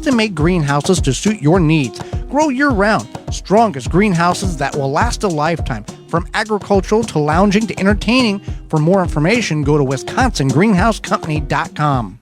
custom-made greenhouses to suit your needs. Grow year-round. Strongest greenhouses that will last a lifetime. From agricultural to lounging to entertaining. For more information, go to WisconsinGreenhouseCompany.com.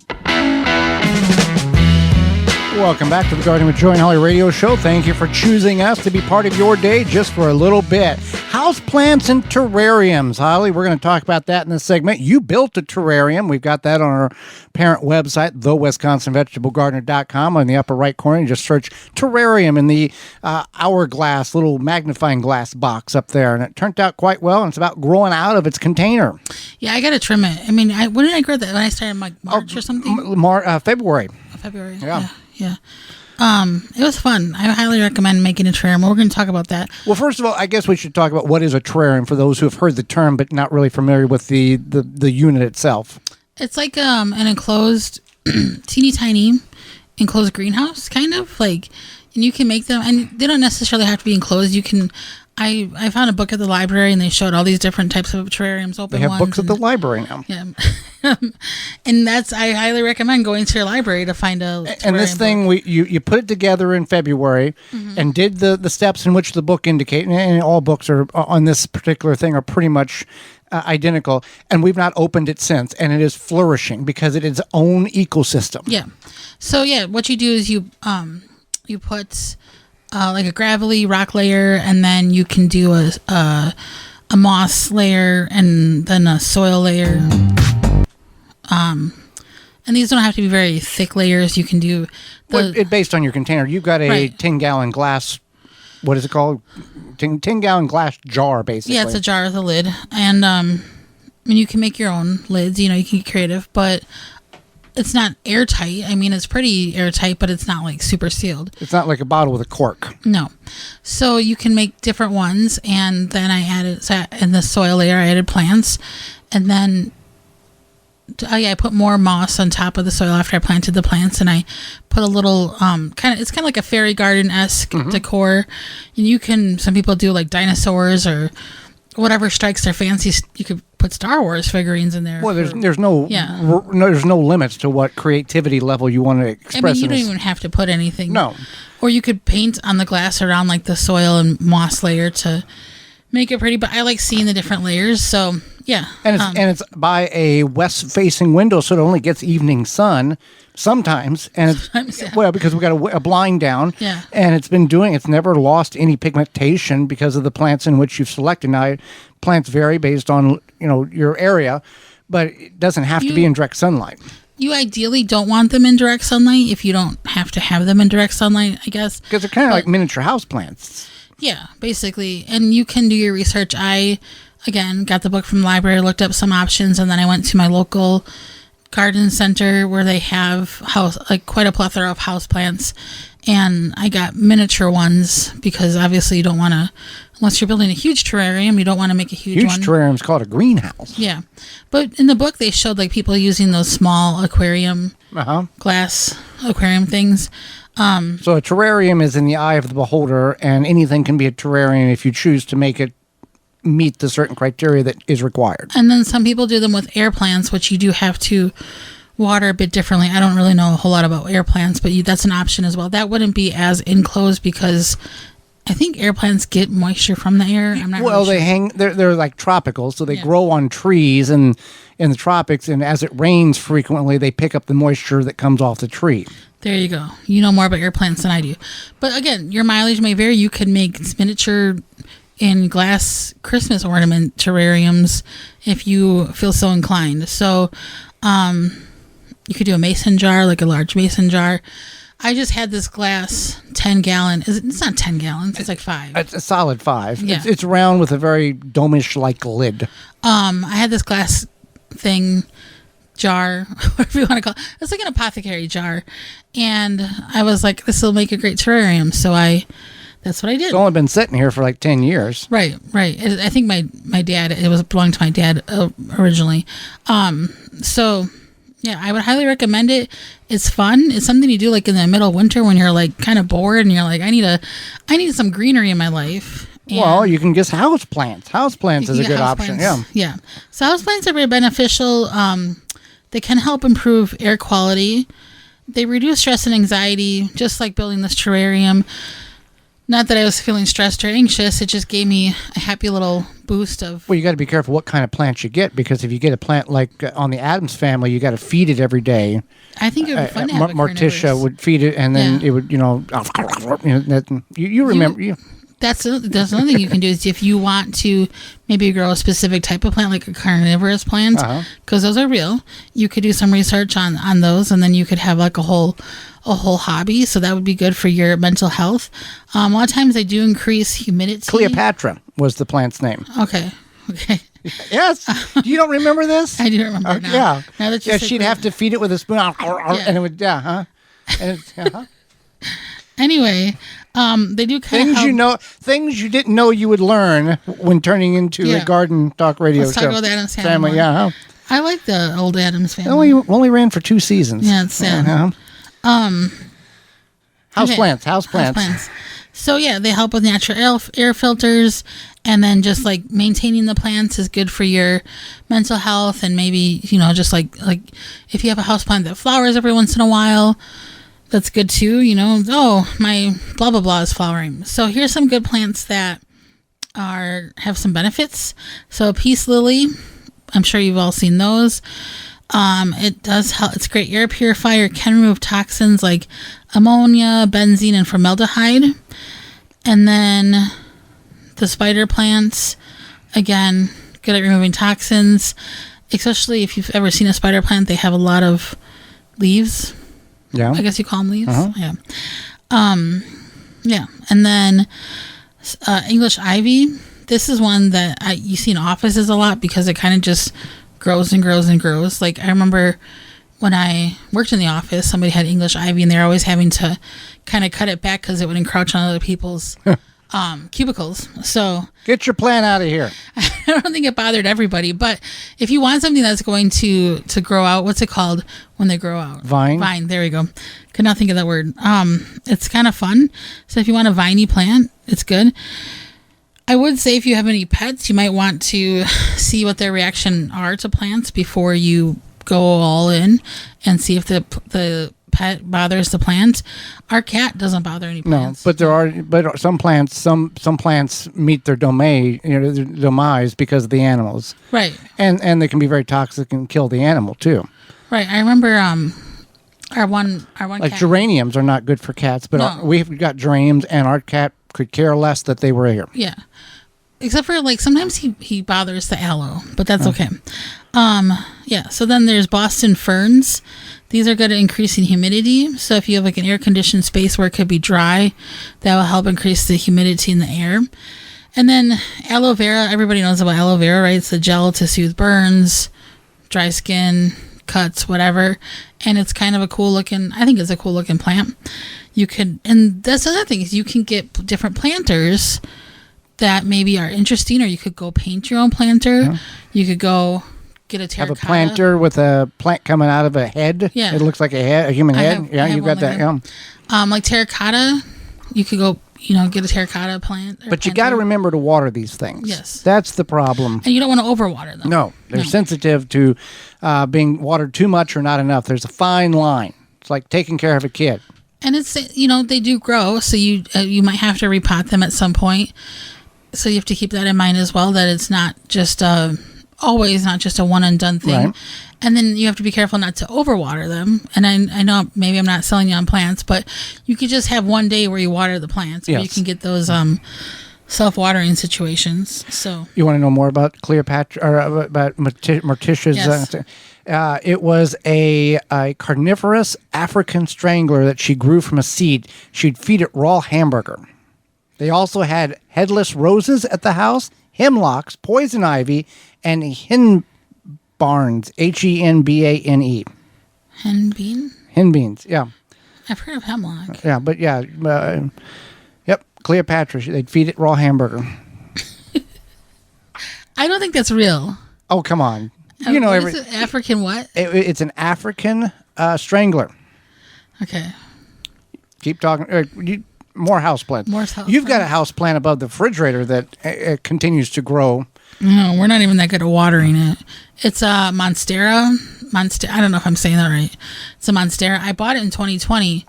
Welcome back to the Gardening with Joy and Holly radio show. Thank you for choosing us to be part of your day just for a little bit. Houseplants and terrariums. Holly, we're going to talk about that in this segment. You built a terrarium. We've got that on our parent website, thewisconsinvegetablegardener.com. On the upper right corner, you just search terrarium in the hourglass, little magnifying glass box up there. And it turned out quite well, and it's about growing out of its container. Yeah, I got to trim it. I mean, when did I grow that? When I started like March or something? February. February. Yeah. Yeah. It was fun. I highly recommend making a terrarium. We're going to talk about that. Well, first of all, I guess we should talk about what is a terrarium for those who have heard the term but not really familiar with the unit itself. It's like an enclosed, teeny tiny enclosed greenhouse, kind of like, and you can make them, and they don't necessarily have to be enclosed. You can. I found a book at the library, and they showed all these different types of terrariums. Open They have ones books at the library now. Yeah, and I highly recommend going to your library to find a terrarium. And this thing, you put it together in February, and did the steps in which the book indicate, and all books are on this particular thing are pretty much identical. And we've not opened it since, and it is flourishing because it is its own ecosystem. Yeah. So yeah, what you do is you put like a gravelly rock layer, and then you can do a moss layer, and then a soil layer. And these don't have to be very thick layers. You can do it's based on your container. You've got a 10-gallon glass. What is it called? 10-gallon glass jar, basically. Yeah, it's a jar with a lid, and I mean, you can make your own lids. You know, you can get creative, but it's not airtight. I mean, it's pretty airtight, but it's not like super sealed. It's not like a bottle with a cork. No. So you can make different ones, and then I added, in the soil layer, I added plants, and then I put more moss on top of the soil after I planted the plants, and I put a little it's kind of like a fairy garden-esque decor. And some people do like dinosaurs or whatever strikes their fancy. You could put Star Wars figurines in there. Well, there's no limits to what creativity level you want to express. I mean, you don't even have to put anything. No. Or you could paint on the glass around like the soil and moss layer to make it pretty. But I like seeing the different layers. So yeah. And it's by a west-facing window, so it only gets evening sun sometimes. And well, because we got a blind down. Yeah. And it's never lost any pigmentation because of the plants in which you've selected. Now, plants vary based on your area, but it doesn't have to be in direct sunlight. You ideally don't want them in direct sunlight if you don't have to have them in direct sunlight, I guess. Because they're kind of like miniature houseplants. Yeah, basically. And you can do your research. I, again, got the book from the library, looked up some options, and then I went to my local garden center where they have quite a plethora of houseplants. And I got miniature ones because obviously you don't want to, unless you're building a huge terrarium, you don't want to make a huge one. Huge terrarium is called a greenhouse. Yeah. But in the book, they showed like people using those small aquarium, glass aquarium things. So a terrarium is in the eye of the beholder, and anything can be a terrarium if you choose to make it meet the certain criteria that is required. And then some people do them with air plants, which you do have to water a bit differently. I don't really know a whole lot about air plants, but that's an option as well. That wouldn't be as enclosed because I think air plants get moisture from the air. I'm not really sure. They're like tropical, so they grow on trees and in the tropics, and as it rains frequently, they pick up the moisture that comes off the tree. There you go. You know more about air plants than I do. But again, your mileage may vary. You could make miniature in glass Christmas ornament terrariums if you feel so inclined. So you could do a mason jar, like a large mason jar. I just had this glass 10-gallon. It's not 10 gallons. It's like 5. It's a solid 5. Yeah. It's round with a very domish-like lid. I had this glass thing, jar, whatever you want to call it. It's like an apothecary jar. And I was like, this will make a great terrarium. So that's what I did. It's only been sitting here for like 10 years. Right. I think my dad, it belonged to my dad originally. So yeah, I would highly recommend it. It's fun. It's something you do like in the middle of winter when you're like kind of bored and you're like, I need some greenery in my life. And well, you can get houseplants. Houseplants is a good option. Yeah. So houseplants are very beneficial. They can help improve air quality. They reduce stress and anxiety, just like building this terrarium. Not that I was feeling stressed or anxious. It just gave me a happy little boost of... Well, you got to be careful what kind of plants you get, because if you get a plant like on the Addams family, you got to feed it every day. I think it would be fun to have Morticia would feed it, and then it would, you remember... That's another thing you can do is if you want to maybe grow a specific type of plant, like a carnivorous plant, because those are real. You could do some research on those, and then you could have like a whole hobby. So that would be good for your mental health. A lot of times they do increase humidity. Cleopatra was the plant's name. Okay. Yes. You don't remember this? I do remember now. Yeah. Now that you she'd have to feed it with a spoon, and it would, And Anyway, they do kind of help. Things you didn't know you would learn when turning into a garden talk radio Let's show. talk about the Addams family. Yeah. I like the old Addams family. Only ran for 2 seasons. Yeah, it's sad. Houseplants. So yeah, they help with natural air filters, and then just like maintaining the plants is good for your mental health, and maybe just like if you have a houseplant that flowers every once in a while, that's good too. Oh, my blah blah blah is flowering. So here's some good plants that have some benefits. So peace lily, I'm sure you've all seen those. It does help. It's a great air purifier. Can remove toxins like ammonia, benzene, and formaldehyde. And then the spider plants, again, good at removing toxins. Especially if you've ever seen a spider plant, they have a lot of leaves. Yeah, I guess you call them leaves. Yeah. Yeah. And then English ivy. This is one that you see in offices a lot because it kind of just grows and grows and grows. Like I remember when I worked in the office, somebody had English ivy, and they're always having to kind of cut it back because it would encroach on other people's cubicles. So get your plant out of here. I don't think it bothered everybody, but if you want something that's going to grow out, what's it called when they grow out? Vine. There we go. Could not think of that word. It's kind of fun. So if you want a viney plant, it's good. I would say if you have any pets, you might want to see what their reaction are to plants before you go all in, and see if the pet bothers the plant. Our cat doesn't bother any plants. No, but some plants meet their domain, their demise because of the animals. Right. And they can be very toxic and kill the animal too. Right. I remember our one like cat. Geraniums are not good for cats, but we've got geraniums, and our cat could care less that they were here. Yeah. Except for like sometimes he bothers the aloe, but that's okay. Yeah. So then there's Boston ferns. These are good at increasing humidity. So if you have like an air conditioned space where it could be dry, that will help increase the humidity in the air. And then aloe vera. Everybody knows about aloe vera, right? It's a gel to soothe burns, dry skin, cuts, whatever. And it's kind of I think it's a cool looking plant. And that's the other thing is you can get different planters that maybe are interesting, or you could go paint your own planter. Uh-huh. You could go get a terracotta. Have a planter with a plant coming out of a head. Yeah. It looks like a human head. You got that. Yeah. Like terracotta, you could go, get a terracotta plant. But you got to remember to water these things. Yes. That's the problem. And you don't want to overwater them. No. They're sensitive to being watered too much or not enough. There's a fine line. It's like taking care of a kid. And it's, they do grow, so you might have to repot them at some point. So you have to keep that in mind as well, that it's not just always not just a one and done thing. Right. And then you have to be careful not to overwater them. And I know maybe I'm not selling you on plants, but you could just have one day where you water the plants. Yes. You can get those self-watering situations. So you want to know more about Cleopatra or about Morticia's? Yes. It was a carnivorous African strangler that she grew from a seed. She'd feed it raw hamburger. They also had headless roses at the house, hemlocks, poison ivy, and henbarns, Henbane. Henbean? Henbeans, yeah. I've heard of hemlock. Yeah, but yep, Cleopatra, they'd feed it raw hamburger. I don't think that's real. Oh, come on. African what? It's an African strangler. Okay. Keep talking. More houseplants. More houseplants. You've got a houseplant above the refrigerator that continues to grow. No, we're not even that good at watering it. It's a Monstera. I don't know if I'm saying that right. It's a Monstera. I bought it in 2020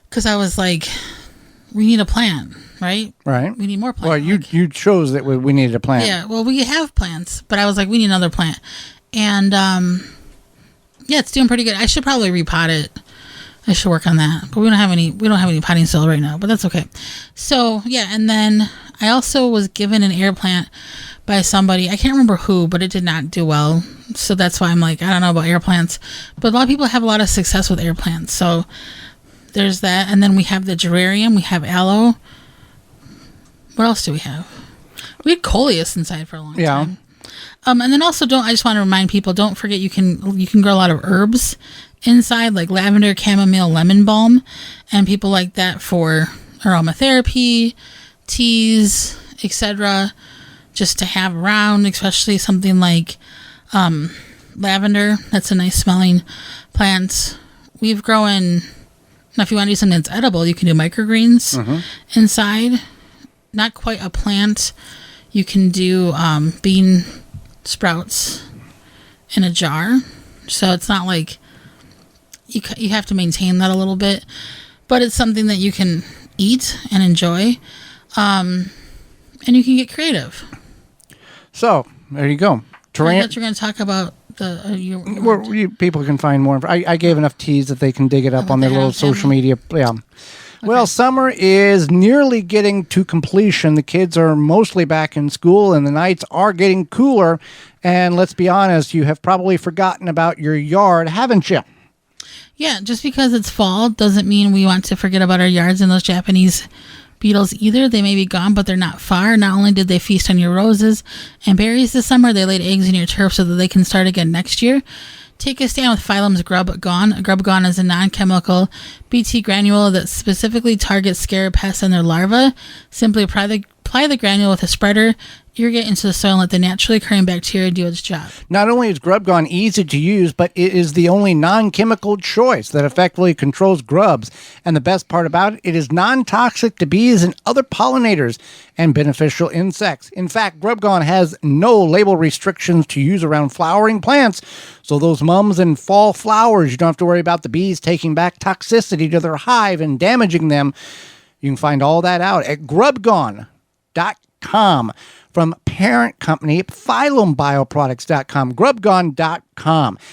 because I was like, we need a plant, right? Right. We need more plants. Well, you chose that we needed a plant. Yeah, well, we have plants, but I was like, we need another plant. And, yeah, it's doing pretty good. I should probably repot it. I should work on that. But we don't have any potting soil right now, but that's okay. So, yeah, and then I also was given an air plant by somebody. I can't remember who, but it did not do well. So that's why I'm like, I don't know about air plants. But a lot of people have a lot of success with air plants. So there's that. And then we have the terrarium. We have aloe. What else do we have? We had coleus inside for a long time. And then also I just want to remind people, don't forget you can grow a lot of herbs inside, like lavender, chamomile, lemon balm, and people like that for aromatherapy, teas, etc., just to have around, especially something like lavender. That's a nice smelling plant. We've grown, now if you want to do something that's edible, you can do microgreens inside. Not quite a plant. You can do bean sprouts in a jar. So it's not like you have to maintain that a little bit, but it's something that you can eat and enjoy, and you can get creative. So there you go. I thought you were going to talk about the. People can find more. I gave enough teas that they can dig it up on their little social media. Yeah. Okay. Well, summer is nearly getting to completion. The kids are mostly back in school, and the nights are getting cooler. And let's be honest, you have probably forgotten about your yard, haven't you? Yeah, just because it's fall doesn't mean we want to forget about our yards and those Japanese beetles either. They may be gone, but they're not far. Not only did they feast on your roses and berries this summer, they laid eggs in your turf so that they can start again next year. Take a stand with Phylum's Grub Gone. Grub Gone is a non-chemical BT granule that specifically targets scarab pests and their larvae. Simply apply the granule with a spreader, irrigate into the soil, and let the naturally occurring bacteria do its job. Not only is Grub Gone easy to use, but it is the only non-chemical choice that effectively controls grubs. And the best part about it, it is non-toxic to bees and other pollinators and beneficial insects. In fact, Grub Gone has no label restrictions to use around flowering plants. So those mums and fall flowers, you don't have to worry about the bees taking back toxicity to their hive and damaging them. You can find all that out at grubgone.com from parent company phyllumbioproducts.com, grubgone.com.